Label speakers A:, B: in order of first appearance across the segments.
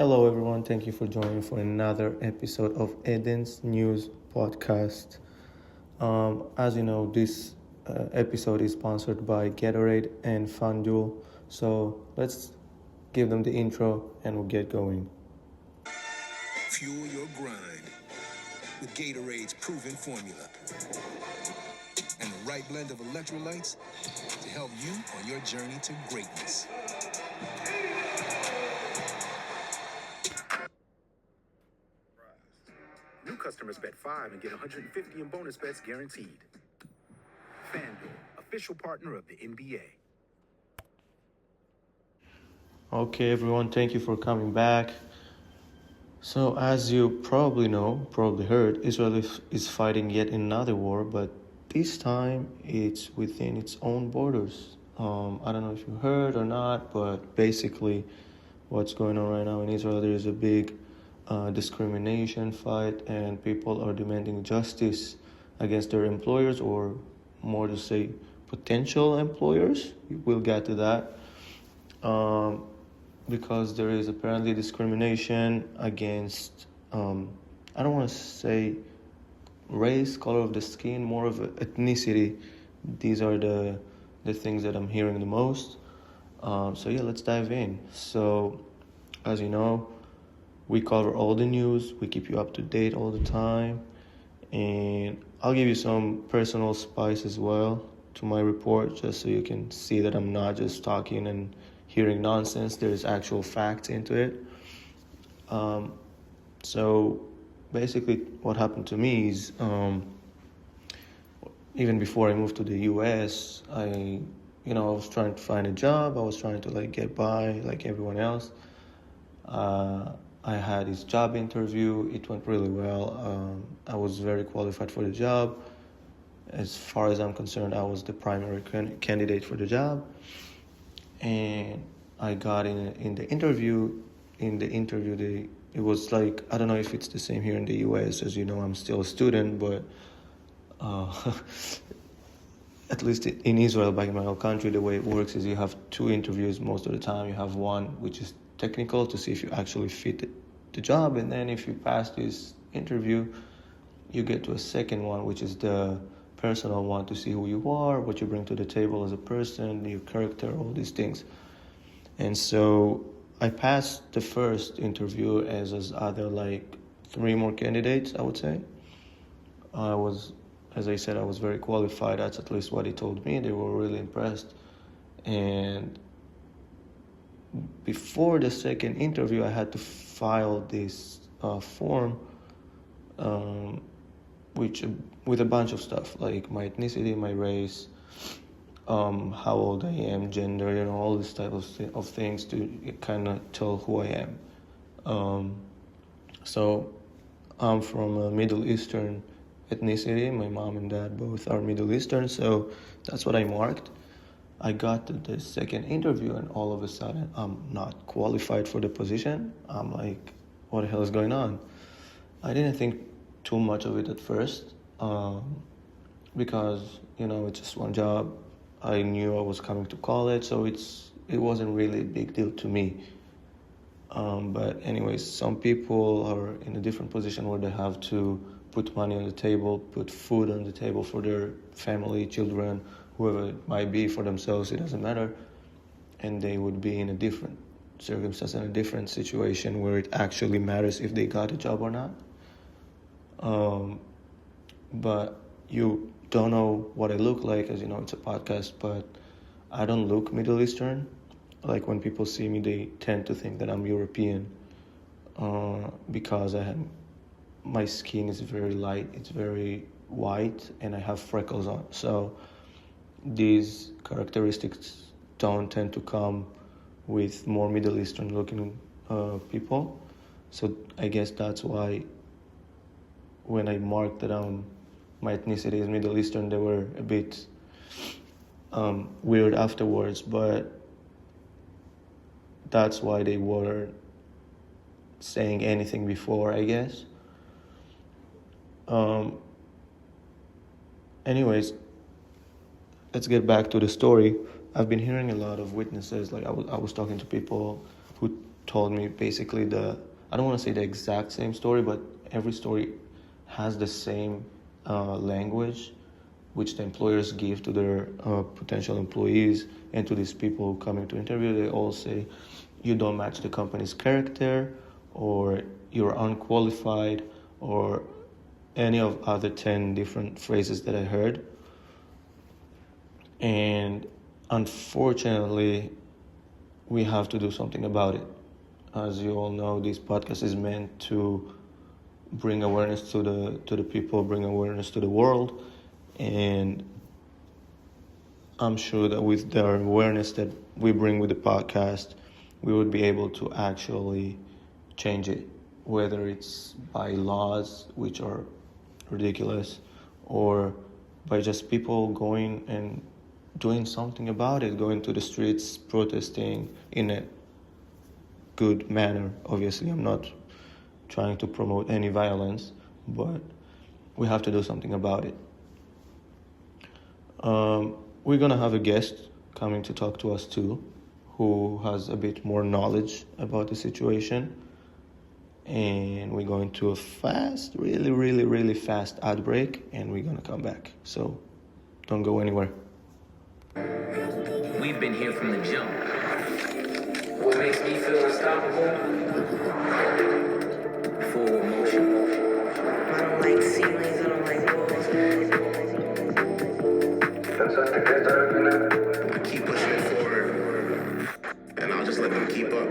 A: Hello, everyone. Thank you for joining for another episode of Eden's News Podcast. As you know, this episode is sponsored by Gatorade and FanDuel. So let's give them the intro and we'll get going.
B: Fuel your grind with Gatorade's proven formula and the right blend of electrolytes to help you on your journey to greatness.
C: New customers bet 5 and get 150 in bonus bets guaranteed. FanDuel, official partner of the NBA.
A: Okay, everyone, thank you for coming back. So, as you probably heard, Israel is fighting yet another war, but this time it's within its own borders. I don't know if you heard or not, but basically what's going on right now in Israel, there is a big discrimination fight, and people are demanding justice against their employers, or more to say, potential employers. We'll get to that. Because there is apparently discrimination against, I don't want to say race, color of the skin, more of ethnicity. These are the things that I'm hearing the most. Let's dive in. So, as you know, we cover all the news. We keep you up to date all the time. And I'll give you some personal spice as well to my report, just so you can see that I'm not just talking and hearing nonsense. There's actual facts into it. So basically what happened to me is, even before I moved to the US, I was trying to find a job. I was trying to get by like everyone else. I had this job interview. It went really well. I was very qualified for the job. As far as I'm concerned, I was the primary candidate for the job. And I got in the interview. It was like, I don't know if it's the same here in the US. As you know, I'm still a student, but at least in Israel, back in my own country, the way it works is you have two interviews most of the time. You have one which is technical to see if you actually fit the job, and then if you pass this interview, you get to a second one, which is the personal one, to see who you are, what you bring to the table as a person, your character, all these things. And so I passed the first interview as other three more candidates, I would say. As I said, I was very qualified. That's at least what he told me. They were really impressed. And before the second interview, I had to file this form, which with a bunch of stuff, like my ethnicity, my race, how old I am, gender, all this type of things to kind of tell who I am. So I'm from a Middle Eastern ethnicity. My mom and dad both are Middle Eastern, so that's what I marked. I got to the second interview, and all of a sudden, I'm not qualified for the position. I'm like, what the hell is going on? I didn't think too much of it at first, because, it's just one job. I knew I was coming to college, so it wasn't really a big deal to me. But anyways, some people are in a different position where they have to put money on the table, put food on the table for their family, children, whoever it might be, for themselves, it doesn't matter. And they would be in a different circumstance, in a different situation where it actually matters if they got a job or not. But you don't know what I look like. As you know, it's a podcast, but I don't look Middle Eastern. Like when people see me, they tend to think that I'm European, because my skin is very light, it's very white, and I have freckles on. So these characteristics don't tend to come with more Middle Eastern looking people. So I guess that's why when I marked that my ethnicity is Middle Eastern, they were a bit weird afterwards, but that's why they weren't saying anything before, I guess. Anyways, let's get back to the story. I've been hearing a lot of witnesses. I was talking to people who told me basically I don't want to say the exact same story, but every story has the same language which the employers give to their potential employees and to these people coming to interview. They all say, you don't match the company's character, or you're unqualified, or any of other 10 different phrases that I heard. And unfortunately, we have to do something about it. As you all know, this podcast is meant to bring awareness to the people, bring awareness to the world, and I'm sure that with the awareness that we bring with the podcast, we would be able to actually change it, whether it's by laws, which are ridiculous, or by just people going and doing something about it, going to the streets, protesting in a good manner. Obviously, I'm not trying to promote any violence, but we have to do something about it. We're going to have a guest coming to talk to us too, who has a bit more knowledge about the situation. And we're going to a fast, really, really, really fast ad break, and we're going to come back. So don't go anywhere.
D: We've been here from the jump. What makes me feel unstoppable? Forward motion. I don't like ceilings, I don't like walls.
E: Keep pushing it forward, and I'll just let them keep up.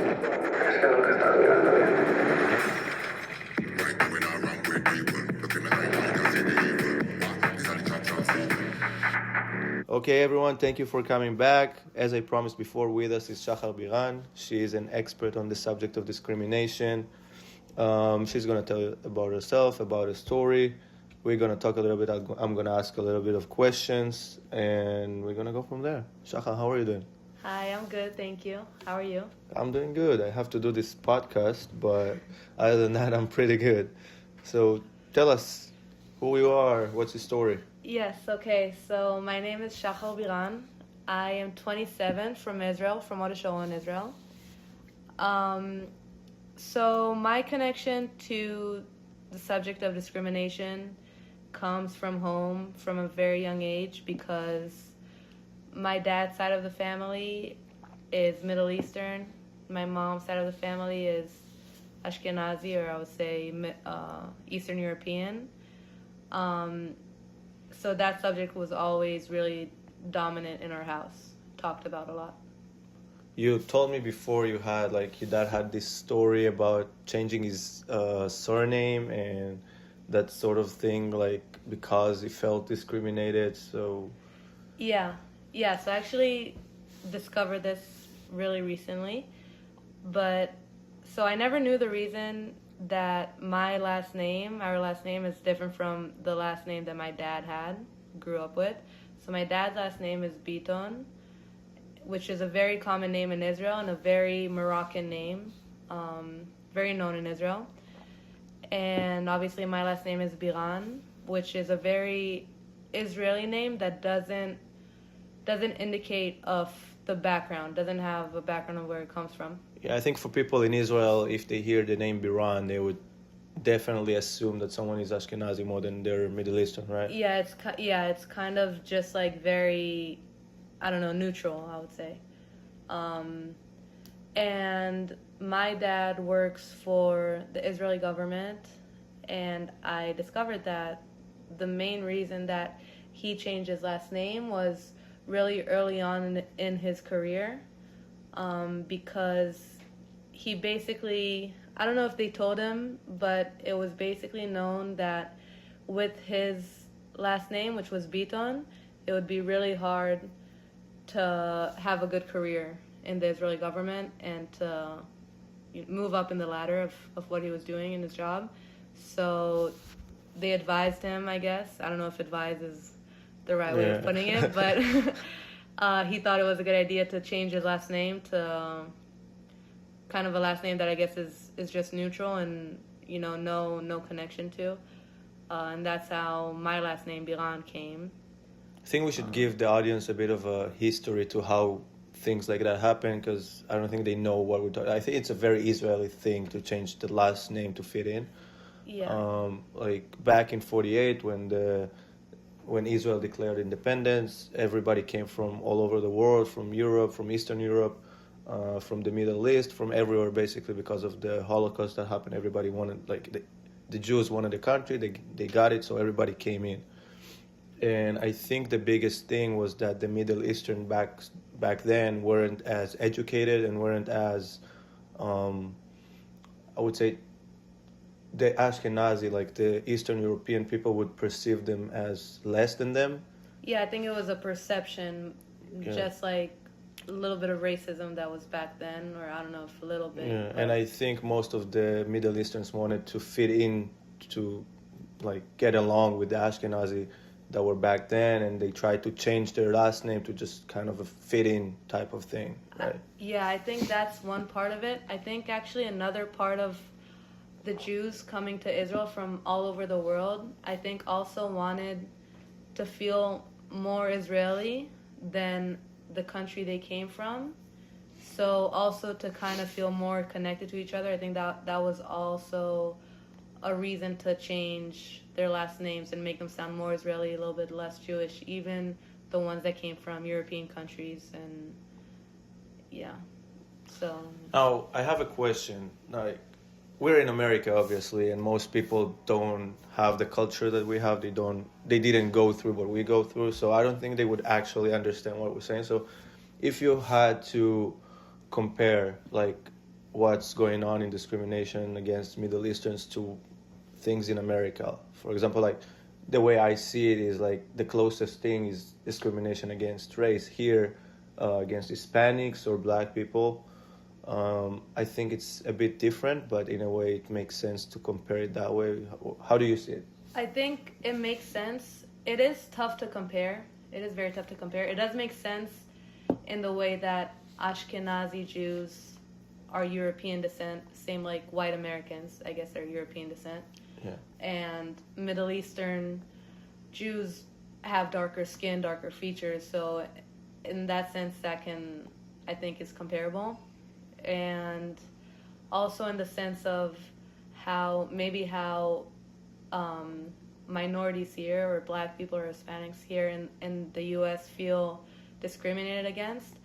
A: Okay, everyone, thank you for coming back. As I promised before, with us is Shachar Biran. She is an expert on the subject of discrimination. She's going to tell you about herself, about her story. We're going to talk a little bit. I'm going to ask a little bit of questions, and we're going to go from there. Shachar, how are you doing?
F: Hi, I'm good, thank you. How are you?
A: I'm doing good. I have to do this podcast, but other than that, I'm pretty good. So tell us who you are, what's your story?
F: Yes, okay. So my name is Shachar Biran. I am 27 from Israel, from Hod HaSharon, Israel. So my connection to the subject of discrimination comes from home from a very young age, because my dad's side of the family is Middle Eastern. My mom's side of the family is Ashkenazi, or I would say Eastern European. So that subject was always really dominant in our house, talked about a lot.
A: You told me before your dad had this story about changing his surname and that sort of thing, because he felt discriminated, so...
F: Yeah, so I actually discovered this really recently, so I never knew the reason that our last name is different from the last name that my dad grew up with. So my dad's last name is Biton, which is a very common name in Israel and a very Moroccan name, very known in Israel. And obviously my last name is Biran, which is a very Israeli name that doesn't indicate of the background, doesn't have a background of where it comes from.
A: Yeah, I think for people in Israel, if they hear the name Biran, they would definitely assume that someone is Ashkenazi more than they're Middle Eastern, right?
F: Yeah, it's kind of just very, I don't know, neutral, I would say. And my dad works for the Israeli government, and I discovered that the main reason that he changed his last name was really early on in his career, because he basically, I don't know if they told him, but it was basically known that with his last name, which was Biton, it would be really hard to have a good career in the Israeli government and to move up in the ladder of what he was doing in his job. So they advised him, I guess. I don't know if advise is the right way of putting it, but he thought it was a good idea to change his last name to kind of a last name that I guess is just neutral and no connection to, and that's how my last name Biran came.
A: I think we should give the audience a bit of a history to how things like that happen, because I don't think they know what we're talking. I think it's a very Israeli thing to change the last name to fit in.
F: Yeah.
A: Like back in '48, when Israel declared independence, everybody came from all over the world, from Europe, from Eastern Europe, from the Middle East, from everywhere, basically, because of the Holocaust that happened. Everybody wanted, like, the Jews wanted the country, they got it, so everybody came in. And I think the biggest thing was that the Middle Eastern back then weren't as educated and weren't as, I would say, the Ashkenazi, like the Eastern European people, would perceive them as less than them.
F: Yeah, I think it was a perception, just like a little bit of racism that was back then, or I don't know if a little bit.
A: Yeah,
F: but-
A: and I think most of the Middle Easterns wanted to fit in, to like get along with the Ashkenazi that were back then, and they tried to change their last name to just kind of a fit in type of thing, right?
F: Yeah, I think that's one part of it. I think actually another part of the Jews coming to Israel from all over the world, I think also wanted to feel more Israeli than the country they came from. So also to kind of feel more connected to each other, I think that was also a reason to change their last names and make them sound more Israeli, a little bit less Jewish, even the ones that came from European countries. And yeah, so
A: Now, I have a question. Like, we're in America, obviously, and most people don't have the culture that we have. They didn't go through what we go through, so I don't think they would actually understand what we're saying. So if you had to compare, like, what's going on in discrimination against Middle Easterns to things in America, for example, like, the way I see it is, like, the closest thing is discrimination against race. Here, against Hispanics or black people, I think it's a bit different, but in a way it makes sense to compare it that way. How do you see it?
F: I think it makes sense. It is tough to compare. It is very tough to compare. It does make sense in the way that Ashkenazi Jews are European descent, same like white Americans, I guess, are European descent.
A: Yeah.
F: And Middle Eastern Jews have darker skin, darker features, so in that sense that can, I think, is comparable. And also in the sense of how minorities here, or black people or Hispanics here in the U.S. feel discriminated against,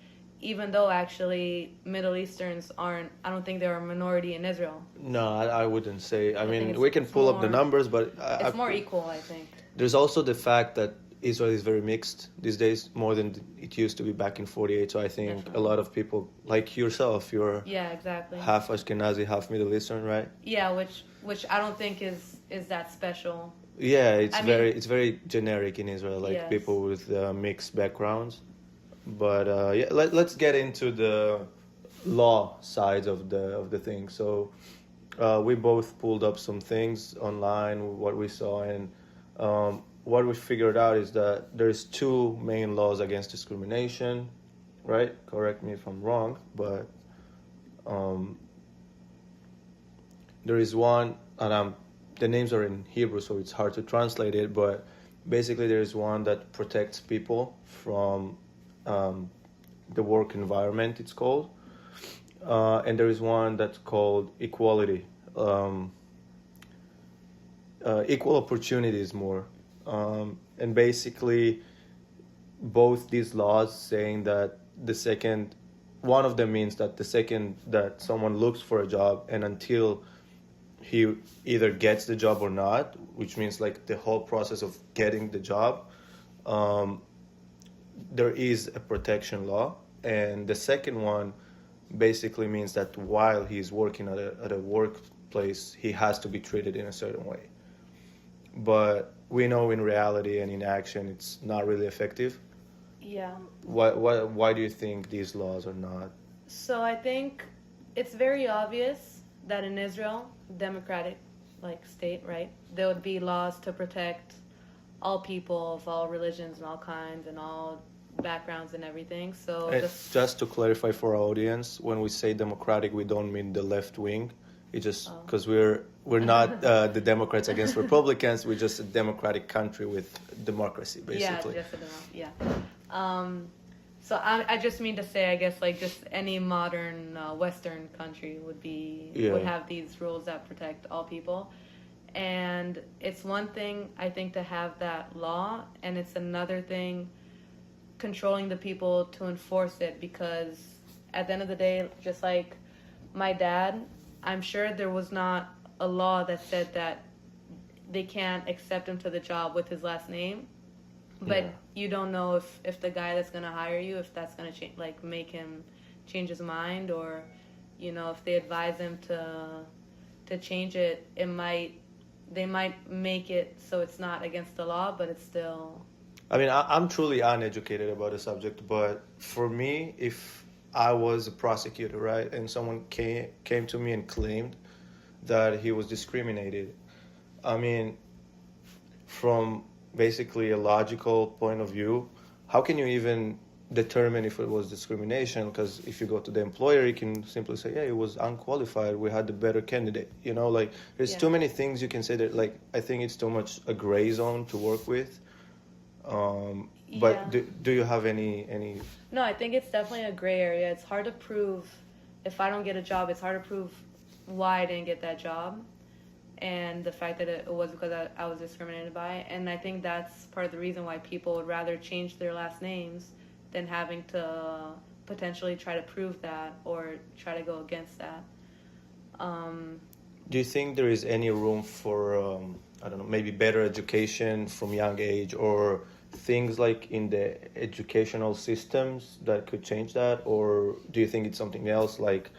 F: even though actually Middle Easterns aren't. I don't think they're a minority in Israel.
A: No, I wouldn't say. I mean,
F: think
A: we can
F: it's
A: pull up the
F: more-
A: numbers, but
F: It's more equal, I think.
A: there's also the fact that Israel is very mixed these days, more than it used to be back in '48. So I think
F: Definitely.
A: a lot of people, like yourself, you're
F: Yeah, exactly.
A: half Ashkenazi, half Middle Eastern, right?
F: Yeah, which I don't think is that special.
A: Yeah,
F: I mean-
A: it's very generic in Israel, like
F: Yes.
A: people with mixed backgrounds. But yeah, let's get into the law sides of the thing. So we both pulled up some things online, what we saw, and what we figured out is that there's two main laws against discrimination, right? Correct me if I'm wrong, but there is one, and the names are in Hebrew, so it's hard to translate it, but basically there is one that protects people from the work environment, it's called, and there is one that's called equality, equal opportunities more, and basically both these laws saying that one of them means that the second that someone looks for a job and until he either gets the job or not, which means like the whole process of getting the job, there is a protection law. And the second one basically means that while he's working at a workplace, he has to be treated in a certain way. But we know in reality and in action, it's not really effective.
F: Yeah.
A: Why do you think these laws are not?
F: So I think it's very obvious that in Israel, democratic like state, right, there would be laws to protect all people of all religions and all kinds and all backgrounds and everything. So
A: And just to clarify for our audience, when we say democratic, we don't mean the left wing. It's just because we're not the Democrats against Republicans. We're just a democratic country with democracy, basically.
F: Yeah, just a yeah. So I just mean to say, I guess, like, just any modern Western country would have these rules that protect all people. And it's one thing, I think, to have that law, and it's another thing controlling the people to enforce it, because at the end of the day, just like my dad, I'm sure there was not a law that said that they can't accept him to the job with his last name. But you don't know if the guy that's going to hire you, if that's going to like make him change his mind, or, you know, if they advise him to change it, they might make it so it's not against the law, but it's still.
A: I mean, I'm truly uneducated about the subject, but for me, if I was a prosecutor, right, and someone came to me and claimed that he was discriminated, I mean, from basically a logical point of view, how can you even determine if it was discrimination? Because if you go to the employer, you can simply say, yeah, it was unqualified, we had the better candidate, you know, like there's too many things you can say that, like, I think it's too much a gray zone to work with. But do you have any?
F: No, I think it's definitely a gray area. It's hard to prove. If I don't get a job, it's hard to prove why I didn't get that job, and the fact that it was because I was discriminated by. And I think that's part of the reason why people would rather change their last names than having to potentially try to prove that or try to go against that.
A: Do you think there is any room for, I don't know, maybe better education from young age, or things like in the educational systems that could change that? Or do you think it's something else, like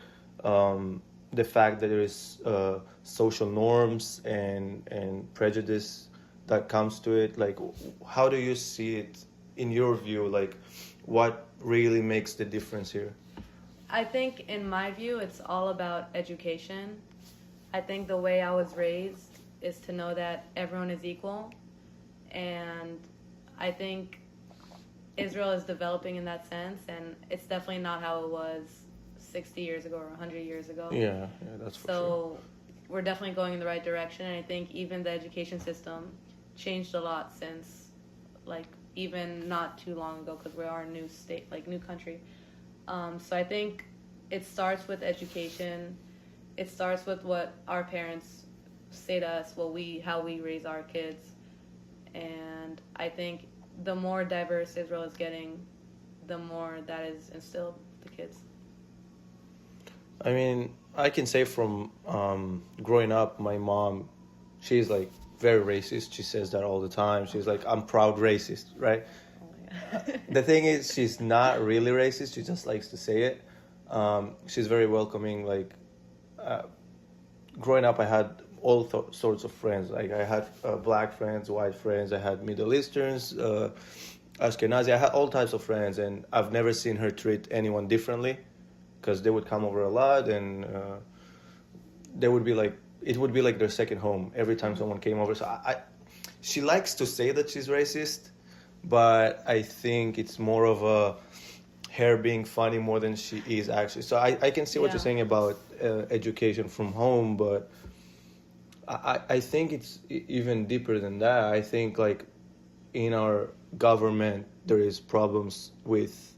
A: the fact that there is social norms and prejudice that comes to it? Like, how do you see it in your view? Like, what really makes the difference here?
F: I think, in my view, it's all about education. I think the way I was raised is to know that everyone is equal, and I think Israel is developing in that sense, and it's definitely not how it was 60 years ago or 100 years ago.
A: Yeah, that's for sure.
F: So we're definitely going in the right direction, and I think even the education system changed a lot since, like, even not too long ago, because we are a new state, like, new country. So I think it starts with education. It starts with what our parents say to us, how we raise our kids. And I think the more diverse Israel is getting, the more that is instilled with the kids.
A: I mean, I can say from growing up, my mom, she's like very racist. She says that all the time. She's like, I'm proud racist, right?
F: Oh, yeah.
A: The thing is, she's not really racist. She just likes to say it. She's very welcoming. Like, growing up, I had all sorts of friends. Like, I had black friends, white friends. I had Middle Easterns, Ashkenazi. I had all types of friends, and I've never seen her treat anyone differently, because they would come over a lot, and they would be like, it would be like their second home every time someone came over. So she likes to say that she's racist, but I think it's more of a her being funny more than she is actually. So I can see what you're saying about education from home, but I think it's even deeper than that. I think, like, in our government, there is problems with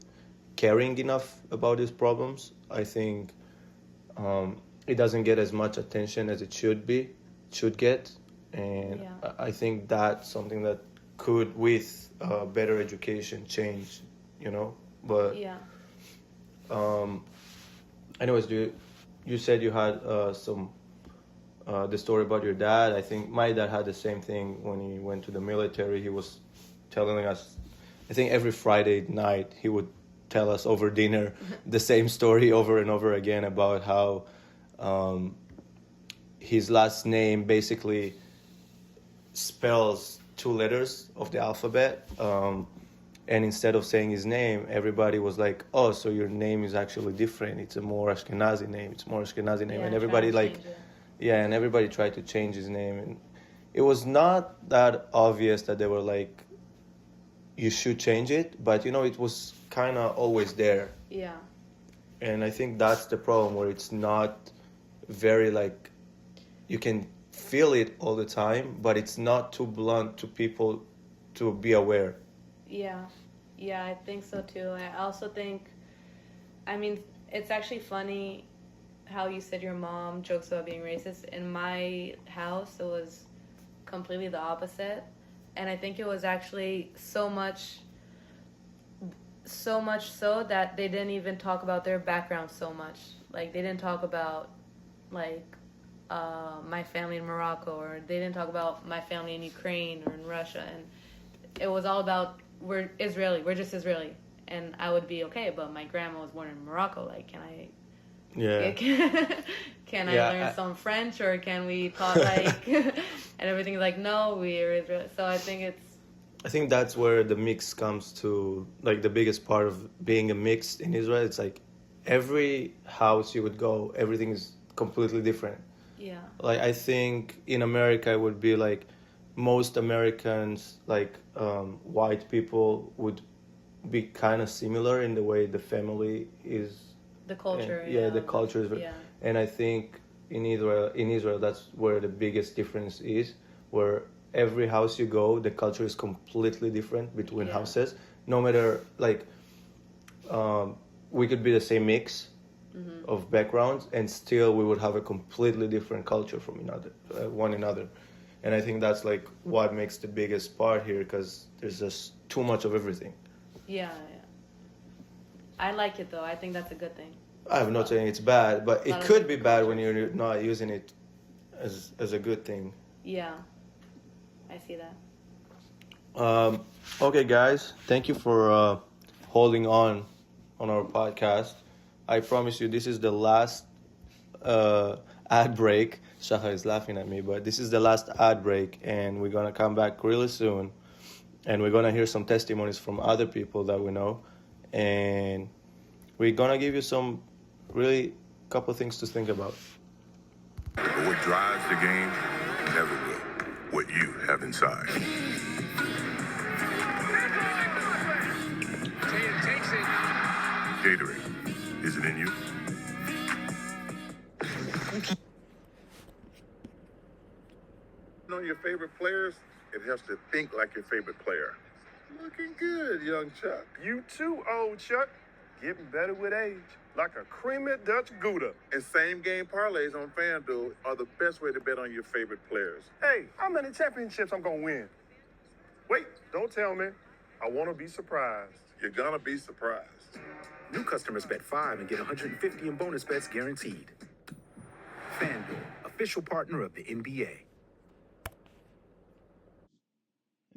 A: caring enough about these problems. I think it doesn't get as much attention as it should get, and I think that's something that could, with better education, change, you know. But anyways, you said you had the story about your dad. I think my dad had the same thing when he went to the military. He was telling us, I think every Friday night he would tell us over dinner the same story over and over again about how his last name basically spells 2 letters of the alphabet, and instead of saying his name, everybody was like, oh, so your name is actually different, it's a more Ashkenazi name, and everybody and everybody tried to change his name, and it was not that obvious that they were like, you should change it, but, you know, it was kind of always there.
F: Yeah.
A: And I think that's the problem, where it's not very, like, you can feel it all the time, but it's not too blunt to people to be aware.
F: Yeah. Yeah, I think so too. I also think, I mean, it's actually funny how you said your mom jokes about being racist. In my house, it was completely the opposite. And I think it was actually so much so that they didn't even talk about their background so much. Like, they didn't talk about, like, my family in Morocco, or they didn't talk about my family in Ukraine or in Russia. And it was all about, we're Israeli, we're just Israeli. And I would be okay, but my grandma was born in Morocco. Like,
A: Yeah.
F: can I learn
A: Yeah.
F: some French, or can we talk like, and everything's like, no, we're Israeli. So I think it's,
A: I think that's where the mix comes to, like the biggest part of being a mix in Israel. It's like every house you would go, everything is completely different.
F: yeah,
A: Like I think in America it would be like most Americans, like white people, would be kind of similar in the way the family is,
F: the
A: and
F: culture,
A: yeah,
F: yeah,
A: the culture is.
F: yeah,
A: And I think in Israel, that's where the biggest difference is, where every house you go, the culture is completely different between
F: yeah,
A: houses. No matter like, we could be the same mix of backgrounds, and still we would have a completely different culture from one another. And I think that's like what makes the biggest part here, because there's just too much of everything.
F: yeah, yeah. I like it though. I think that's a good thing.
A: I'm not saying it's bad, but
F: A lot
A: it
F: of
A: could be
F: different
A: bad when
F: cultures.
A: you're not using it as a good thing.
F: Yeah, I see that.
A: Okay, guys, thank you for holding on our podcast. I promise you, this is the last ad break. Shahar is laughing at me, but this is the last ad break, and we're gonna come back really soon, and we're gonna hear some testimonies from other people that we know, and we're gonna give you some really couple things to think about.
G: But what drives the game never will. What you have inside. Gatorade. Is it in you?
E: Know your favorite players, it helps to think like your favorite player. Looking good, young Chuck.
H: You too, old Chuck. Getting better with age. Like a creamy Dutch Gouda.
E: And same game parlays on FanDuel are the best way to bet on your favorite players.
H: Hey, how many championships I'm gonna win? Wait, don't tell me. I wanna be surprised.
E: You're gonna be surprised.
C: New customers bet 5 and get 150 in bonus bets guaranteed. FanDuel, official partner of the NBA.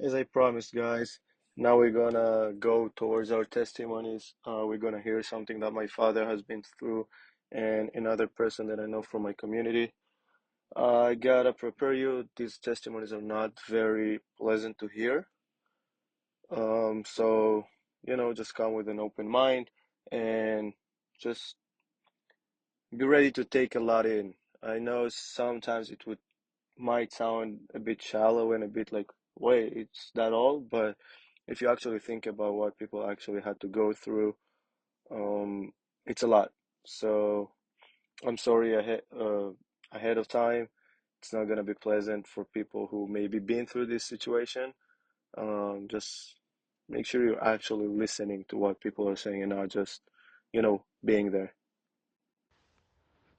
A: As I promised, guys, now we're gonna go towards our testimonies. We're gonna hear something that my father has been through, and another person that I know from my community. I gotta prepare you. These testimonies are not very pleasant to hear. So just come with an open mind and just be ready to take a lot in. I know sometimes it might sound a bit shallow and a bit like, wait, it's that all? But if you actually think about what people actually had to go through, um, it's a lot. So I'm sorry ahead of time. It's not gonna be pleasant for people who maybe been through this situation. Just make sure you're actually listening to what people are saying and not just, being there.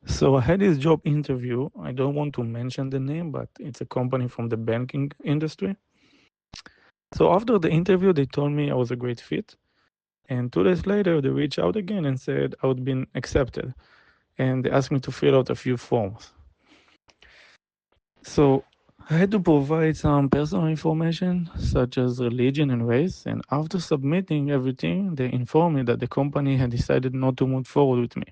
I: So I had this job interview. I don't want to mention the name, but it's a company from the banking industry. So after the interview, they told me I was a great fit. And 2 days later, they reached out again and said I would been accepted. And they asked me to fill out a few forms. So I had to provide some personal information, such as religion and race. And after submitting everything, they informed me that the company had decided not to move forward with me.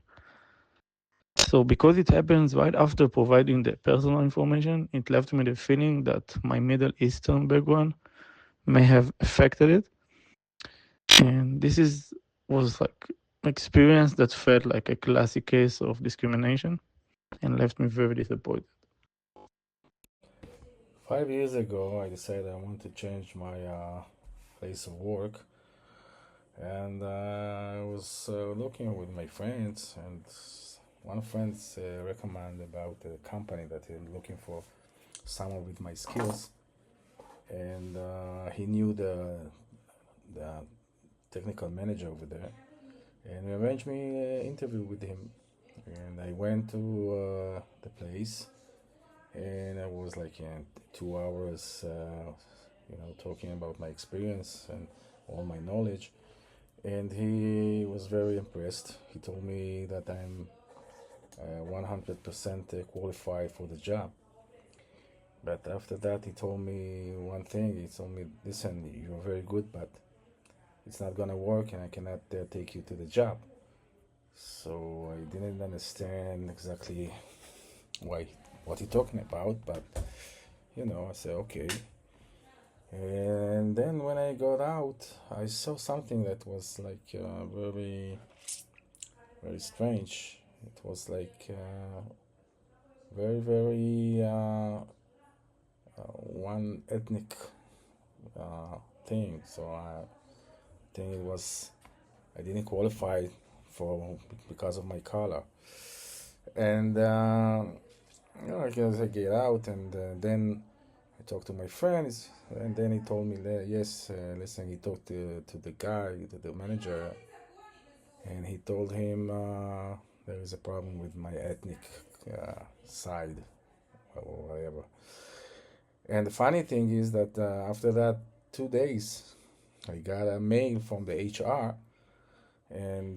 I: So because it happens right after providing the personal information, it left me the feeling that my Middle Eastern background may have affected it. And was like an experience that felt like a classic case of discrimination and left me very disappointed.
J: 5 years ago, I decided I want to change my place of work, and I was looking with my friends, and one friend recommended about the company that is looking for someone with my skills, and he knew the technical manager over there, and he arranged me an interview with him. And I went to the place, and I was like 2 hours, talking about my experience and all my knowledge. And he was very impressed. He told me that I'm 100% qualified for the job. But after that, he told me one thing. He told me, listen, you're very good, but it's not gonna work, and I cannot take you to the job. So I didn't understand exactly what he talking about, but I said okay. And then when I got out, I saw something that was like very, very strange. It was like very, very one ethnic thing. So I think I didn't qualify because of my color. And I guess I get out, and then I talked to my friends, and then he told me that yes, listen, he talked to the guy, to the manager, and he told him there is a problem with my ethnic side or whatever. And the funny thing is that after that 2 days, I got a mail from the HR, and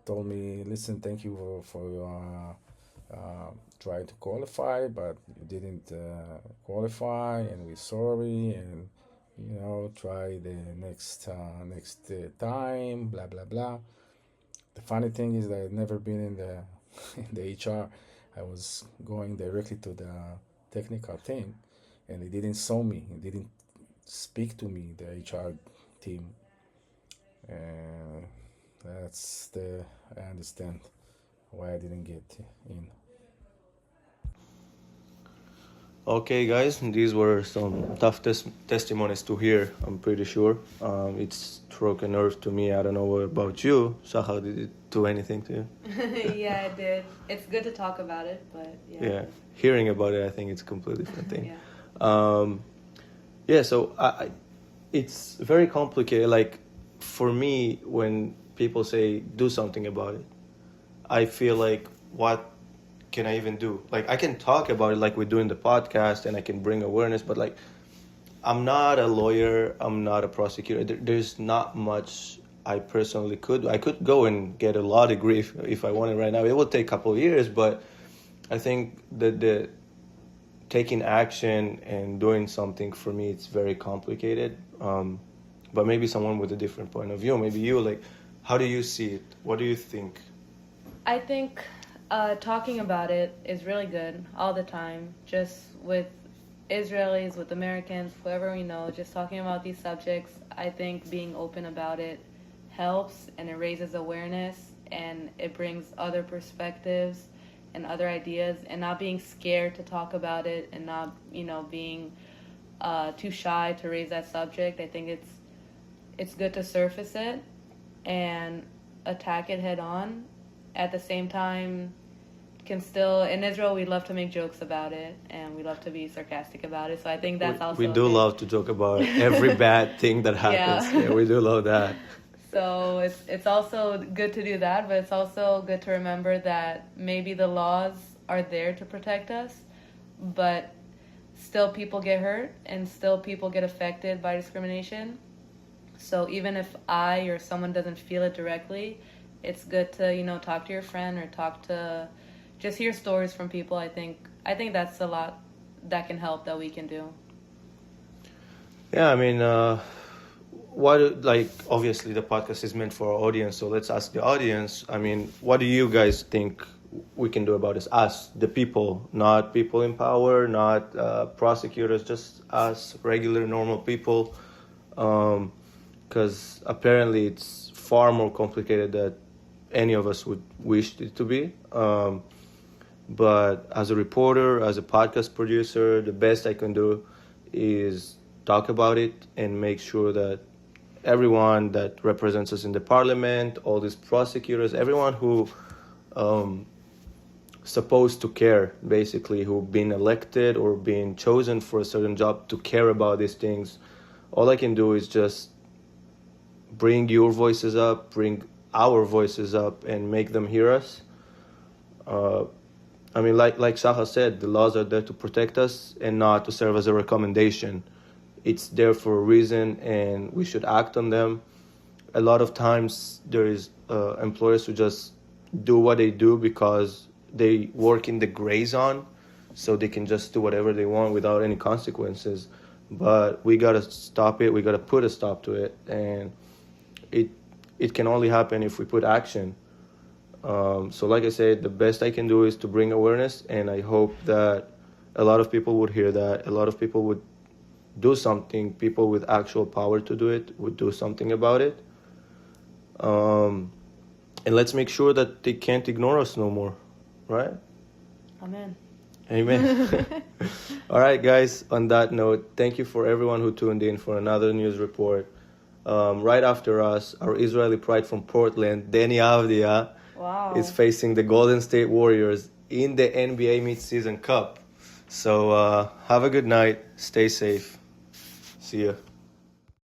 J: told me, listen, thank you for trying to qualify, but you didn't qualify, and we're sorry, and try the next time, blah blah blah. The funny thing is that I've never been in the in the HR. I was going directly to the technical thing, and they didn't saw me. They didn't speak to me, the HR team. And I understand why I didn't get in.
A: Okay, guys, these were some tough testimonies to hear, I'm pretty sure. It struck a nerve to me. I don't know what about you. Shahar, did it do anything to you?
F: Yeah, it did. It's good to talk about it, but yeah.
A: Yeah, hearing about it, I think it's a completely different thing.
F: Yeah.
A: So it's very complicated. Like, for me, when people say, do something about it, I feel like, what can I even do? Like, I can talk about it like we're doing the podcast, and I can bring awareness, but like, I'm not a lawyer, I'm not a prosecutor. There's not much I personally could. I could go and get a law degree if I wanted right now. It would take a couple of years, but I think that the taking action and doing something, for me, it's very complicated. But maybe someone with a different point of view, maybe you, like, how do you see it? What do you think?
F: I think talking about it is really good all the time, just with Israelis, with Americans, whoever we know, just talking about these subjects. I think being open about it helps, and it raises awareness, and it brings other perspectives and other ideas, and not being scared to talk about it, and not, being too shy to raise that subject. I think it's good to surface it and attack it head on. At the same time, in Israel, we love to make jokes about it, and we love to be sarcastic about it. So I think that's also...
A: We do love to joke about every bad thing that happens. Yeah, we do love that.
F: So it's also good to do that, but it's also good to remember that maybe the laws are there to protect us, but still people get hurt, and still people get affected by discrimination. So even if I or someone doesn't feel it directly, it's good to, talk to your friend, or just hear stories from people. I think that's a lot that can help, that we can do.
A: Yeah, I mean, obviously the podcast is meant for our audience, so let's ask the audience. I mean, what do you guys think we can do about this? Us, the people, not people in power, not prosecutors, just us, regular, normal people. Because apparently it's far more complicated than any of us would wish it to be. But as a reporter, as a podcast producer, the best I can do is talk about it and make sure that everyone that represents us in the parliament, all these prosecutors, everyone who supposed to care, basically, who've been elected or been chosen for a certain job to care about these things, all I can do is just bring your voices up, bring our voices up, and make them hear us. I mean, like Saha said, the laws are there to protect us and not to serve as a recommendation. It's there for a reason, and we should act on them. A lot of times there is employers who just do what they do because they work in the gray zone, so they can just do whatever they want without any consequences. But we gotta stop it. We gotta put a stop to it, and it can only happen if we put action. So like I said, the best I can do is to bring awareness, and I hope that a lot of people would hear that. A lot of people would do something. People with actual power to do it would do something about it. And let's make sure that they can't ignore us no more, right?
F: Amen.
A: Amen. All right, guys, on that note, thank you for everyone who tuned in for another news report. Right after us, our Israeli pride from Portland, Danny Avdia,
F: Wow.
A: is facing the Golden State Warriors in the NBA Mid-Season Cup. So have a good night. Stay safe. See ya.